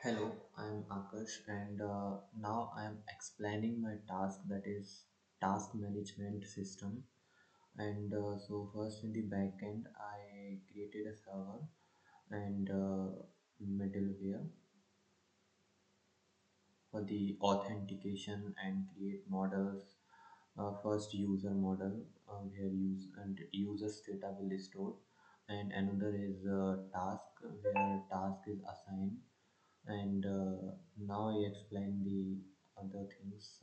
Hello, I'm Akash, and now I'm explaining my task, that is task management system. And so first in the backend, I created a server and middleware for the authentication and create models. First user model, where users data will be stored, and another is task, where task is assigned. And now I explain the other things,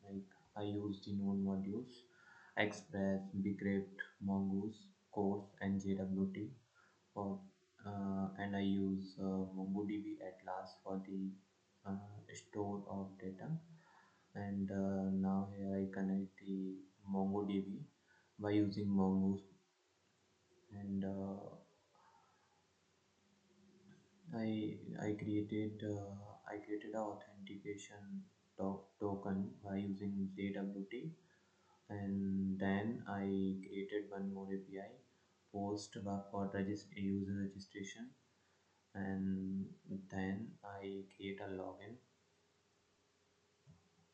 like I use the node modules, Express, Bcrypt, Mongoose, Course, and JWT for, and I use MongoDB Atlas for the store of data. And now here I connect the MongoDB by using Mongoose. And I created a authentication token by using JWT, and then I created one more API post for user registration, and then I create a login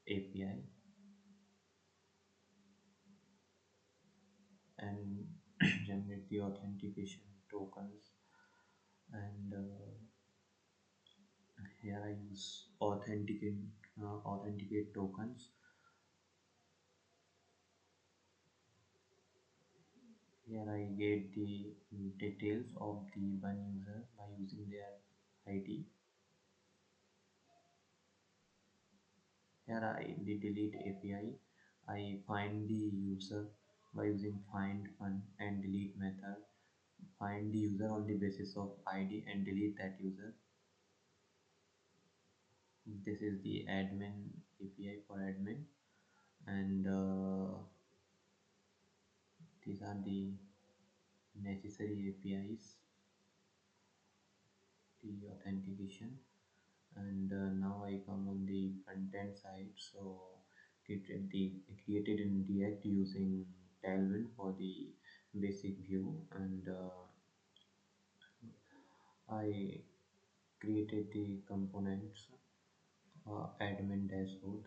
API and generate the authentication tokens. And here I use authenticate tokens. Here I get the details of the one user by using their ID. Here I the delete API. I find the user by using find one and delete method. Find the user on the basis of ID and delete that user. This is the admin API for admin, and these are the necessary APIs, the authentication. And now I come on the front end side. So created in React using Tailwind for the basic view, and I created the components, admin dashboard.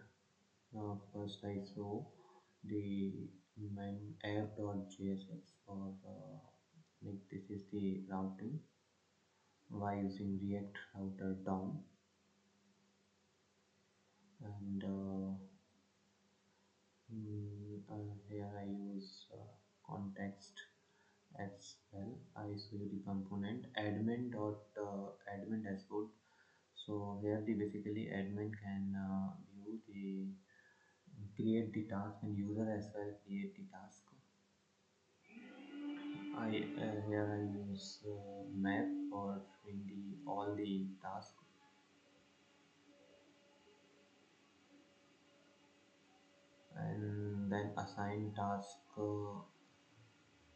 First I saw the main app.js for like this is the routing by using React router down. And here I use context as well. I show you the component admin dashboard. So here the basically admin can view the create the task, and user as well create the task. I Here I use map for showing the all the tasks, and then assign task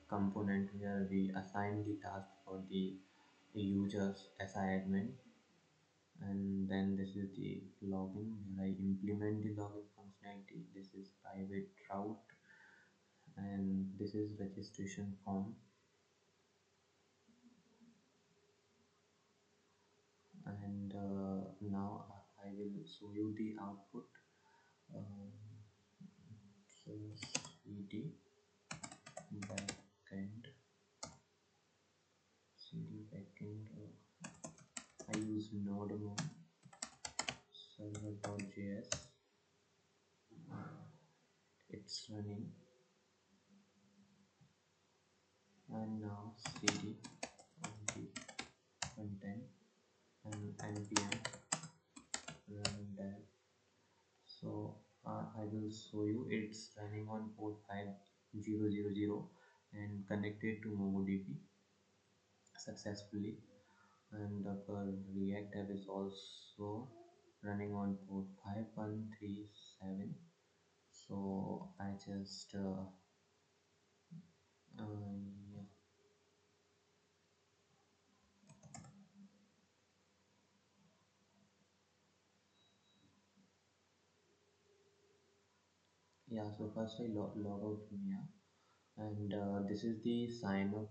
component, where we assign the task for the users as admin. And then this is the login, where I implement the login functionality. This is private route, and this is registration form. And now I will show you the output. um, so cd backend cd backend, I use node server.js. It's running. And now cd on the front end, and npm run that. So I will show you it's running on port 5000 and connected to MongoDB successfully. And the React app is also running on port 5137. So I just yeah, yeah. So first I log out from here, and this is the sign up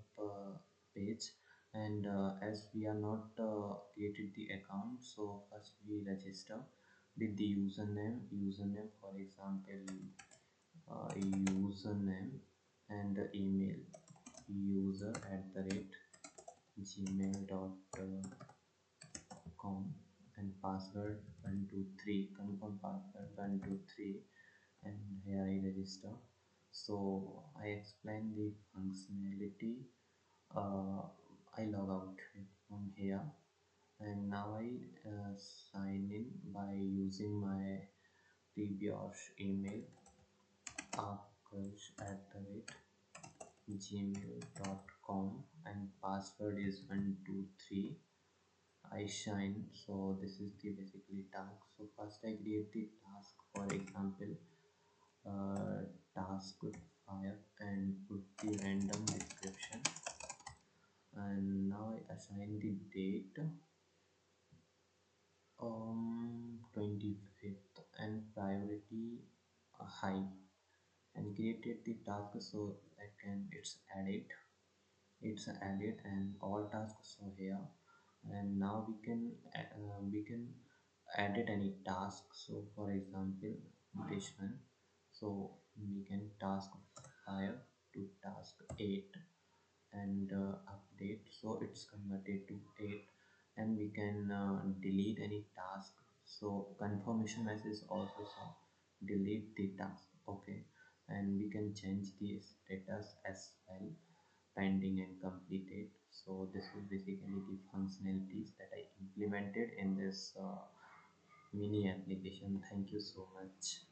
page. And as we are not created the account, so first we register with the username for example, username and email user at the rate gmail.com, and password 123, confirm password 123, and here I register. So I explain the functionality. uh, I log out from here, and now I sign in by using my previous email, akash@gmail.com, and password is 123. I shine. So this is the basically task. So first I create the task, for example, uh, task fire, and put the random description, and now I assign the date 25th, and priority high, and created the task so that can it's added and all tasks are here. And now we can edit any task. So for example, this one, so we can task 5 to task 8, and update, so it's converted to 8. And we can delete any task, so confirmation message also, so delete the task. Okay, and we can change the status as well, pending and completed. So this is basically the functionalities that I implemented in this mini application. Thank you so much.